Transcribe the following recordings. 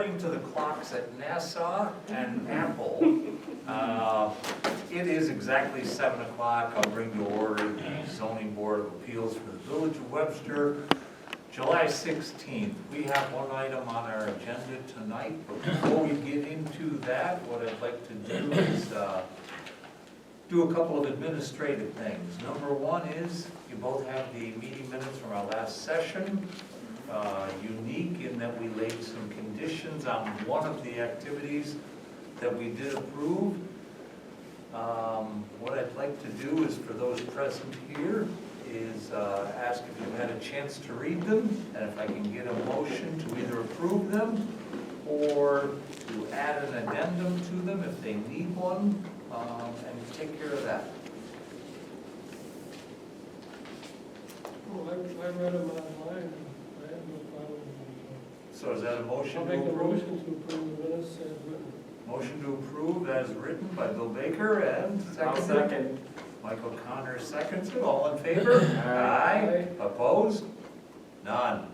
according to the clocks at Nassau and Apple, it is exactly 7 o'clock. I'll bring to order the Zoning Board of Appeals for the Village of Webster, July 16th. We have one item on our agenda tonight, but before we get into that, what I'd like to do is do a couple of administrative things. Number one is, you both have the meeting minutes from our last session. Unique in that we laid some conditions on one of the activities that we did approve. What I'd like to do is, for those present here, is ask if you've had a chance to read them, and if I can get a motion to either approve them or to add an addendum to them if they need one, and take care of that. Well, I read them online, I have no problem with them. So is that a motion I'll to make a approve? motion to approve the minutes as written. Motion to approve as written by Bill Baker, and I'll seconded. second. Michael Connor seconds it. All in favor? Aye. Opposed? None.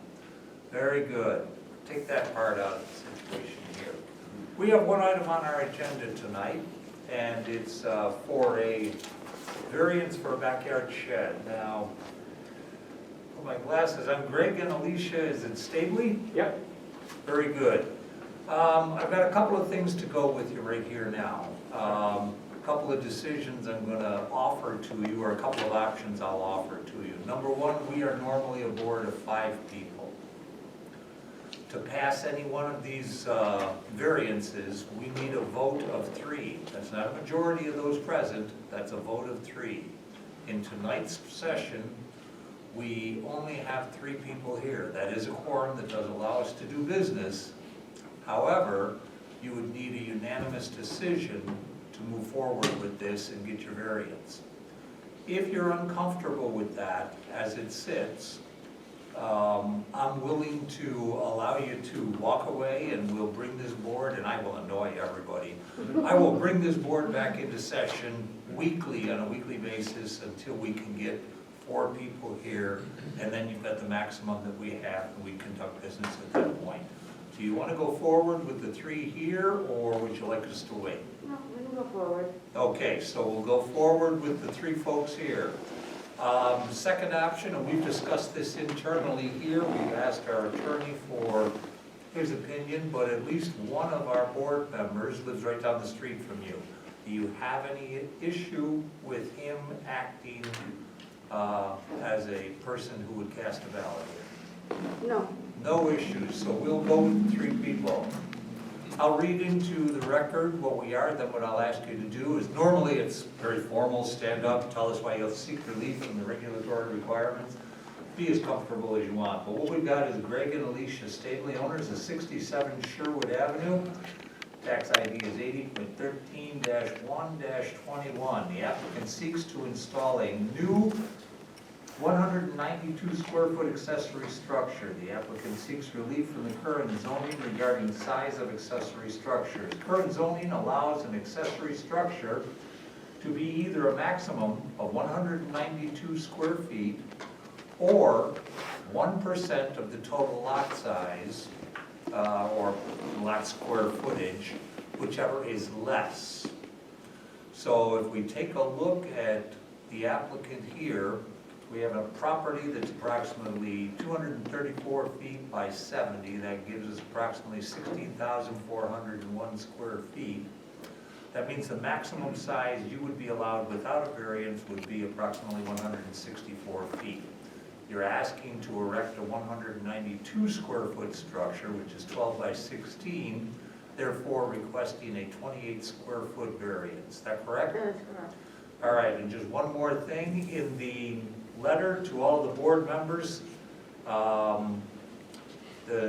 Very good. Take that part out of the situation here. We have one item on our agenda tonight, and it's for a variance for a backyard shed. Now, put my glasses on. Greg and Alicia, is it Stabley? Yep. Very good. I've got a couple of things to go with you right here now. A couple of decisions I'm going to offer to you, or a couple of options I'll offer to you. Number one, we are normally a board of 5 people. To pass any one of these variances, we need a vote of 3. That's not a majority of those present, that's a vote of 3. In tonight's session, we only have 3 people here. That is a quorum that does allow us to do business. However, you would need a unanimous decision to move forward with this and get your variance. If you're uncomfortable with that as it sits, I'm willing to allow you to walk away, and we'll bring this board, and I will annoy everybody. I will bring this board back into session weekly, on a weekly basis, until we can get 4 people here, and then you've got the maximum that we have, and we conduct business at that point. Do you want to go forward with the 3 here, or would you like us to wait? No, we can go forward. Okay, so we'll go forward with the 3 folks here. Second option, and we've discussed this internally here, we've asked our attorney for his opinion, but at least one of our board members lives right down the street from you. Do you have any issue with him acting as a person who would cast a ballot here? No. No issues, so we'll go with 3 people. I'll read into the record what we are, then what I'll ask you to do is, normally it's very formal, stand up, tell us why you'll seek relief from the regulatory requirements. Be as comfortable as you want, but what we've got is Greg and Alicia Stabley, owners of 67 Sherwood Avenue. Tax ID is 80.13-1-21. The applicant seeks to install a new 192 square foot accessory structure. The applicant seeks relief from the current zoning regarding size of accessory structures. Current zoning allows an accessory structure to be either a maximum of 192 square feet or 1% of the total lot size or lot square footage, whichever is less. So if we take a look at the applicant here, we have a property that's approximately 234 feet by 70. That gives us approximately 16,401 square feet. That means the maximum size you would be allowed without a variance would be approximately 164 feet. You're asking to erect a 192 square foot structure, which is 12 by 16, therefore requesting a 28 square foot variance. Is that correct? That is correct. All right, and just one more thing. In the letter to all the board members, the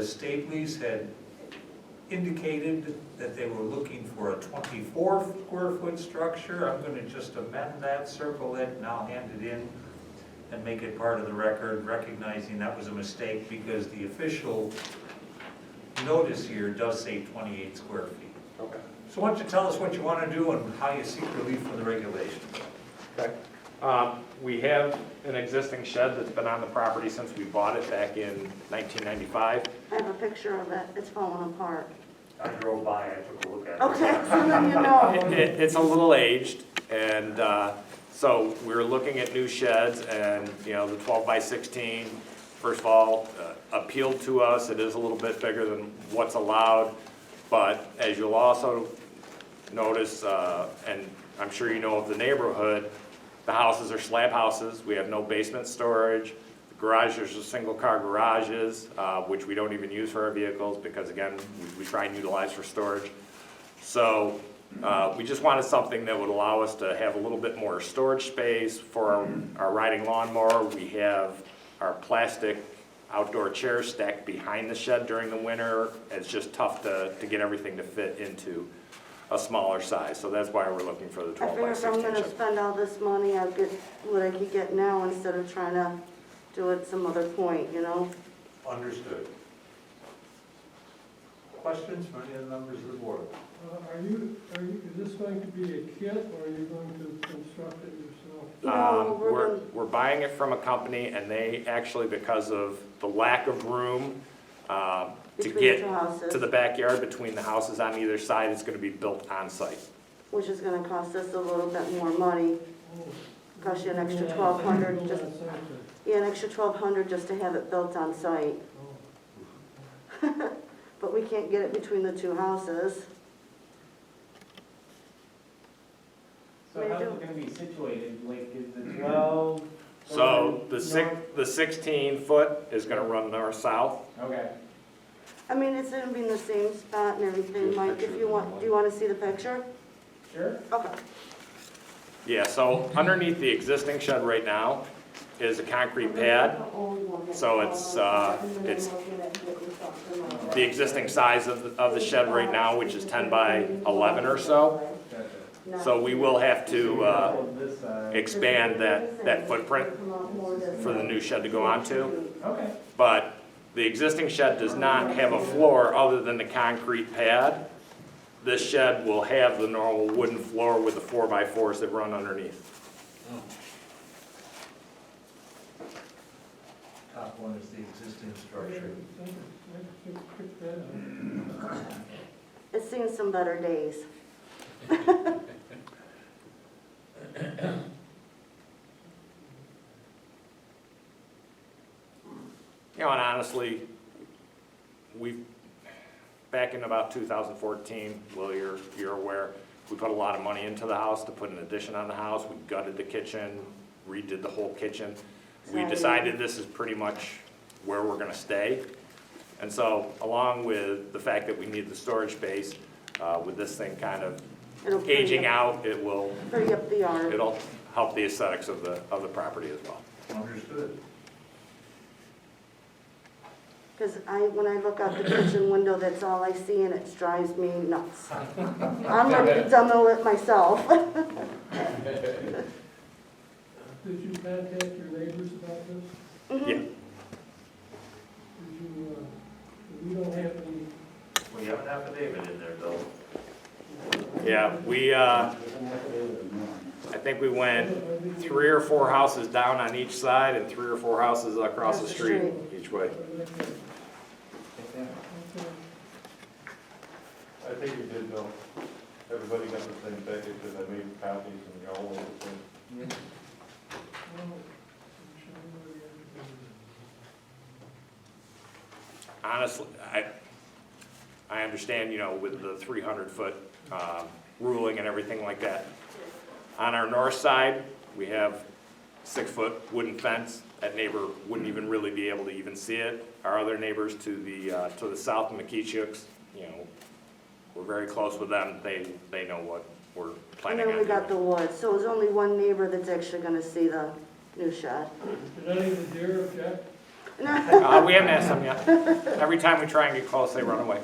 Stableys had indicated that they were looking for a 24 square foot structure. I'm going to just amend that, circle it, and I'll hand it in and make it part of the record, recognizing that was a mistake because the official notice here does say 28 square feet. Okay. So why don't you tell us what you want to do and how you seek relief from the regulations? Okay. We have an existing shed that's been on the property since we bought it back in 1995. I have a picture of it. It's falling apart. I drove by, I took a look at it. Okay, so then you know. It's a little aged, and so we were looking at new sheds, and, you know, the 12 by 16, first of all, appealed to us. It is a little bit bigger than what's allowed, but as you'll also notice, and I'm sure you know of the neighborhood, the houses are slab houses. We have no basement storage. The garages are single-car garages, which we don't even use for our vehicles because, again, we try and utilize for storage. So we just wanted something that would allow us to have a little bit more storage space for our riding lawnmower. We have our plastic outdoor chairs stacked behind the shed during the winter. It's just tough to get everything to fit into a smaller size, so that's why we're looking for the I 12 figure by if 16 I'm gonna shed. spend all this money, I'll get what I could get now instead of trying to do it some other point, you know? Understood. Questions from any of the members of the board? Is this going to be a kit, or are you going to construct it yourself? No, We're buying it from a company, and they actually, because of the lack of room to Between get the two houses. to the backyard between the houses on either side, it's gonna be built on site. Which is gonna cost us a little bit more money, cost you an extra 1,200, just, yeah, an extra 1,200 just to have it built on site. But we can't get it between the two houses. So how's it gonna be situated, like, is the 12? So the 16-foot is gonna run north-south. Okay. I mean, it's gonna be in the same spot and everything, Mike, if you want, do you wanna see the picture? Sure. Okay. Yeah, so underneath the existing shed right now is a concrete pad. So it's the existing size of the shed right now, which is 10 by 11 or so. Gotcha. So we will have to This side. expand that footprint for the new shed to go onto. Okay. But the existing shed does not have a floor other than the concrete pad. This shed will have the normal wooden floor with the 4x4s that run underneath. Top one is the existing structure. Pick that up. It's seen some better days. You know, and honestly, back in about 2014, Will, you're aware, we put a lot of money into the house to put an addition on the house. We gutted the kitchen, redid the whole kitchen. We Right. decided this is pretty much where we're gonna stay. And so, along with the fact that we need the storage space, with this thing kind of It'll pretty aging up- out, it will, Pretty up the yard. it'll help the aesthetics of the property as well. Understood. Because when I look out the kitchen window, that's all I see, and it drives me nuts. I'm ready to demo it myself. Did you contact your neighbors about this? Mhm. Yeah. Did you, we don't have any, We have an affidavit in there, Bill. Yeah, I think we went 3 or 4 houses down on each side and 3 or 4 houses across the street each way. I think you did, Bill. Everybody got the same package, and I made copies, and y'all all the same. Honestly, I understand, you know, with the 300-foot ruling and everything like that. On our north side, we have 6-foot wooden fence. That neighbor wouldn't even really be able to even see it. Our other neighbors to the south, the McKeechooks, you know, we're very close with them. They know what we're And planning then on we got the doing. woods, so there's only one neighbor that's actually gonna see the new shed. did any of the deer object? We haven't asked them yet. Every time we try and get close, they run away.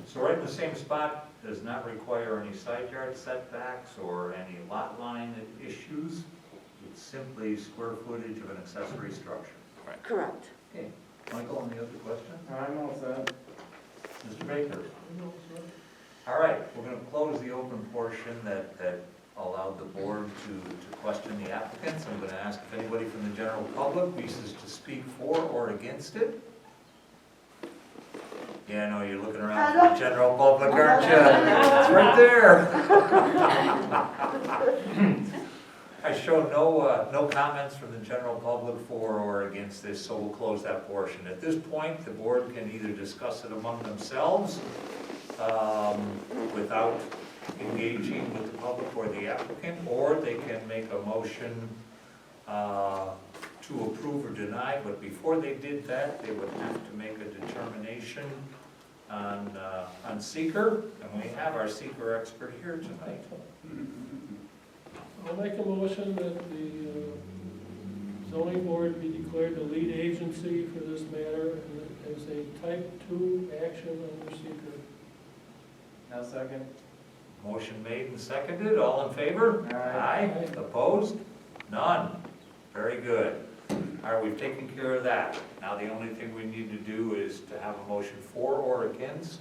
So right in the same spot, does not require any side yard setbacks or any lot line issues. It's simply square footage of an accessory structure. Correct. Okay, Michael, any other questions? I'm all set. Mr. Baker? No, sir. All right, we're gonna close the open portion that allowed the board to question the applicants. I'm gonna ask if anybody from the general public wishes to speak for or against it. Yeah, I know, you're looking around for the general public, aren't you? It's right there. I show no comments from the general public for or against this, so we'll close that portion. At this point, the board can either discuss it among themselves without engaging with the public or the applicant, or they can make a motion to approve or deny, but before they did that, they would have to make a determination on seeker, and we have our seeker expert here tonight. I'll make a motion that the zoning board be declared the lead agency for this matter and as a type 2 action under seeker. Now second. Motion made and seconded, all in favor? Aye. Opposed? None. Very good. All right, we've taken care of that. Now the only thing we need to do is to have a motion for or against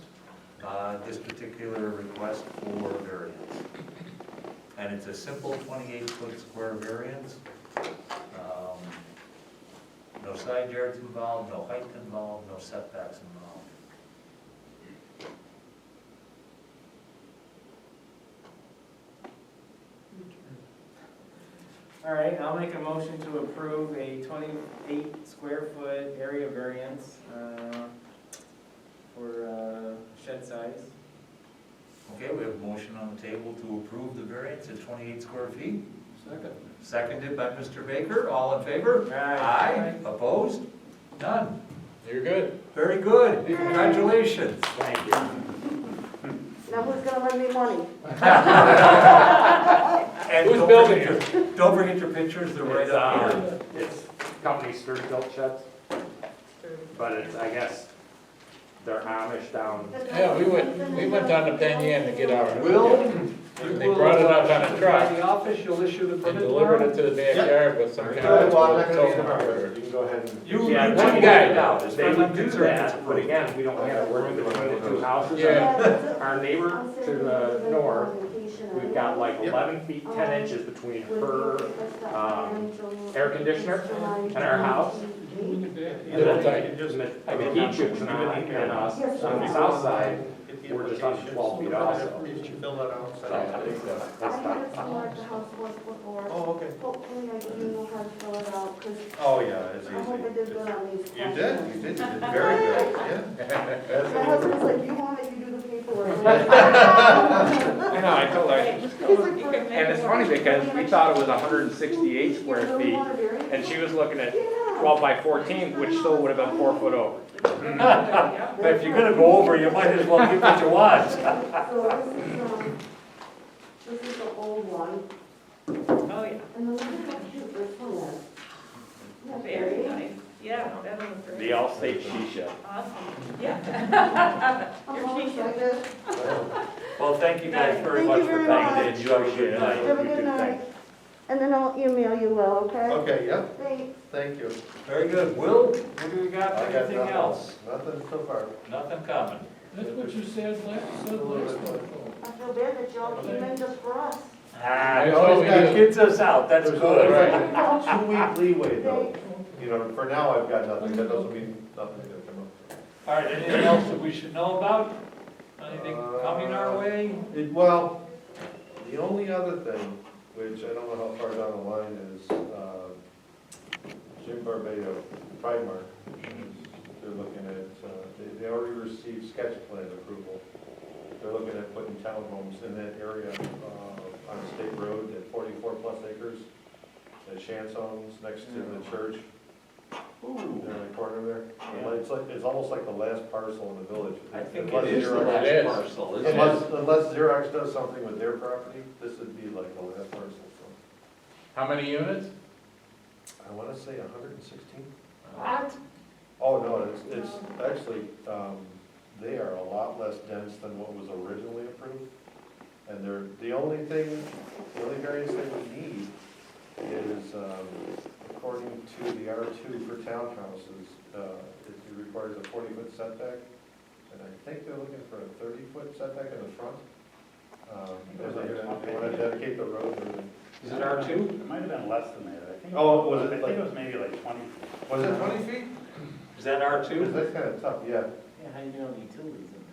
this particular request for variance. And it's a simple 28-foot square variance. No side yards involved, no height involved, no setbacks involved. All right, I'll make a motion to approve a 28 square foot area variance for shed size. Okay, we have a motion on the table to approve the variance at 28 square feet. Second. Seconded by Mr. Baker. All in favor? Aye. Opposed? None. You're good. Very good. Congratulations. Thank you. Now who's gonna lend me money? And Who's don't building forget don't forget your pictures, they're right up here. It's company sturdy built sheds, but it's, I guess, they're Amish down. Yeah, we went down to Penn to get our. Will, They brought it up on a truck By the office, you'll issue the and permit delivered tomorrow? it to the backyard with some kind Well, of. I'm not gonna get it. You can go ahead and. You Yeah, one one guy guy, out. As they far as would I'm do concerned, it's that, but approved. again, we don't have to work between the two houses. Yeah. Our neighbor to the north, we've got like 11 feet 10 inches between her air conditioner and our house. In the back. Little tight. And the heat chips and us on the south side, we're just on 12 feet off. So Did you fill that out? that's I tough. had it somewhere at the house once before. Oh, okay. Hopefully I didn't know how to fill it out, because Oh, yeah, it's I hope I did good on these You questions. did, you did very good, yeah. My husband's like, you want it, you do the paperwork. I know, I told her, He's like, and it's funny because we thought it was 168 square feet, and she was looking at 12 by 14, which still would have been 4 foot over. But if you're gonna go over, you might as well get what you want. So this is the old one, Oh, yeah, and then look at how cute this one is. Isn't that very pretty? nice. Yeah, that was great. The Allstate Shisha. Awesome, yeah. I'm all excited. Well, thank you guys very Thank much you for very coming much. in. You have a good night. Have a good night. And then I'll email you, Will, okay? Okay, yeah, Thanks. thank you. Very good. Will, what do we got? I got Anything nothing else? Nothing so far. Nothing coming. That's what you said last time. I feel bad that y'all came in just for us. Ah, That's always all we got do. kids us out. That's There's good. always like a 2-week leeway though. You know, for now I've got nothing, that doesn't mean nothing's gonna come up. All right, anything else that we should know about? Anything coming our way? Well, the only other thing, which I don't know how far down the line is, Jim Barbado, Pride Mark, they're looking at, they already received sketch plan approval. They're looking at putting townhomes in that area on a state road at 44 plus acres, at Chanson's, next to the church. There in the corner there. It's almost like the last parcel in the village. I think Unless it is the Xerox- It is. last parcel, isn't it? Unless Xerox does something with their property, this would be like the last parcel, so. How many units? I wanna say 116? What? Oh, no, it's actually, they are a lot less dense than what was originally approved. And the only variance they would need is, according to the R2 for townhouses, it requires a 40-foot setback. And I think they're looking for a 30-foot setback in the front. Because they want to dedicate the road to the. Is it R2? It might have been less than that, I think. Oh, was it I like- think it was maybe like 20. Was it 20 feet? Is that Because R2? that's kind of tough, yeah. Yeah, how do you know the utilities in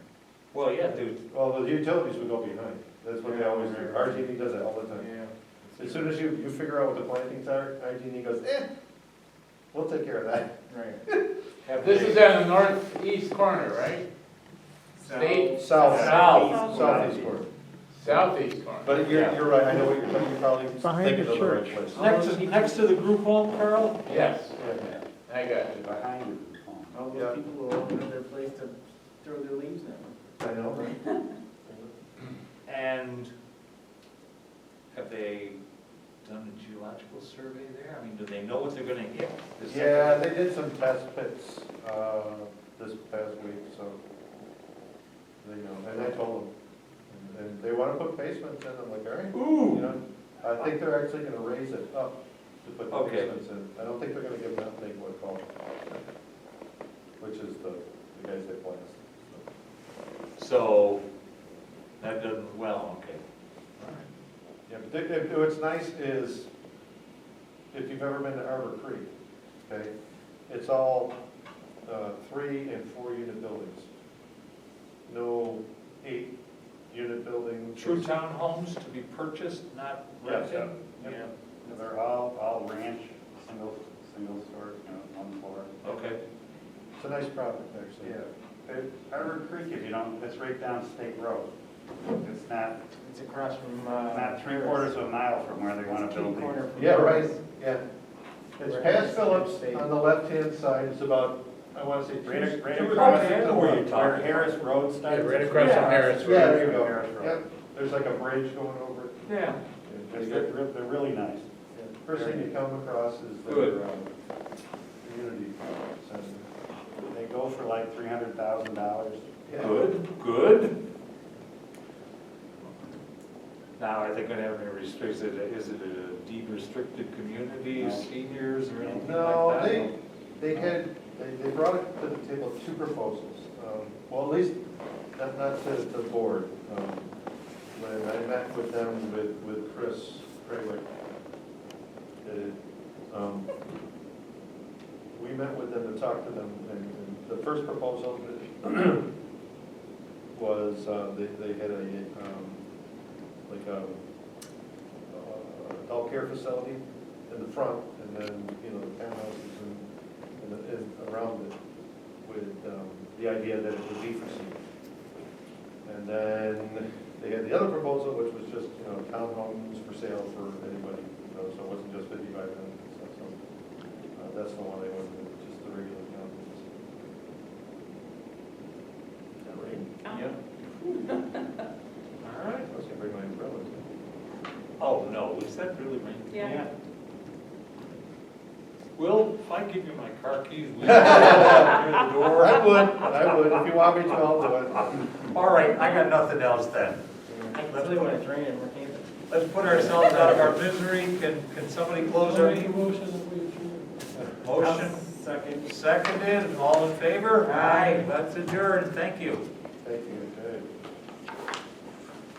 Well, yeah, dude. Well, the utilities would go behind. That's what they always do. RG&E does that all the there? time. As soon as you figure out what the plantings are, RG&E goes, we'll take care of that. Right. This is on the northeast corner, right? State, South. South. Southeast corner. southeast corner. But you're right, I know what you're thinking, you're probably thinking of the right place. Next to the group home, Carl? Yes, Yeah. I got you. Behind the phone. All Yeah. those people will open their place to throw their leaves down. I know, right? And have they done a geological survey there? I mean, do they know what they're gonna hit? Is that- Yeah, they did some test pits, this past week, so they know, and I told them. And they wanna put basements in, I'm like, all right, you know, I think they're actually gonna raise it up to put the Okay. basements in. I don't think they're gonna give them that big what call, which is the guys that blast. So, that doesn't, well, okay. All right. Yeah, but what's nice is, if you've ever been to Arbor Creek, okay, it's all 3 and 4 unit buildings. No 8-unit buildings. True townhomes to be purchased, not Yes, rented? Yep. They're all ranch, single story, one floor. Okay. It's a nice product, actually. Harbor Creek, if you don't, it's right down State Road. It's not, It's across from, not 3/4 of a mile from where they want to build corner these. from. Yeah, right, yeah. It's Where past Harris Phillips State. on the left-hand side, it's about, I want to say, Right two across to the where you left. talking Where Harris Road Yeah, starts. right across from Harris Yeah, Road. there you go. Harris Road. Yep, there's like a bridge going over it. Yeah. They're really nice. First thing you come across is Good. their community center. They go for like $300,000. Yeah. Good. Now, are they gonna have any restrictions? Is it a deed restricted community, No. seniors or anything No, like that? they brought it to the table, 2 proposals. Well, at least, not to the board. When I met with them, with Chris Craywick, we met with them to talk to them, and the first proposal was, they had like a adult care facility in the front, and then, the townhouses and around it, with the idea that it would be for seniors. And then they had the other proposal, which was just, townhomes for sale for anybody, so it wasn't just 55 minutes and stuff, so that's the one they went with, just the regular townhomes. All right. I was gonna bring my umbrella. Oh, no, is that really rain? Yeah. Will, if I give you my car keys, will you near the door? I would, if you want me to, I'll do it. All right, I got nothing else then. Especially when it's raining, we're camping. Let's put ourselves out of our misery. Can somebody close our Make a meeting? motion that we adjourn. Motion Second. seconded, all in favor? Aye. Let's adjourn, thank you. Thank you, okay.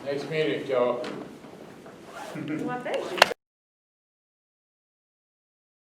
Next meeting, Joe. Well, thank you.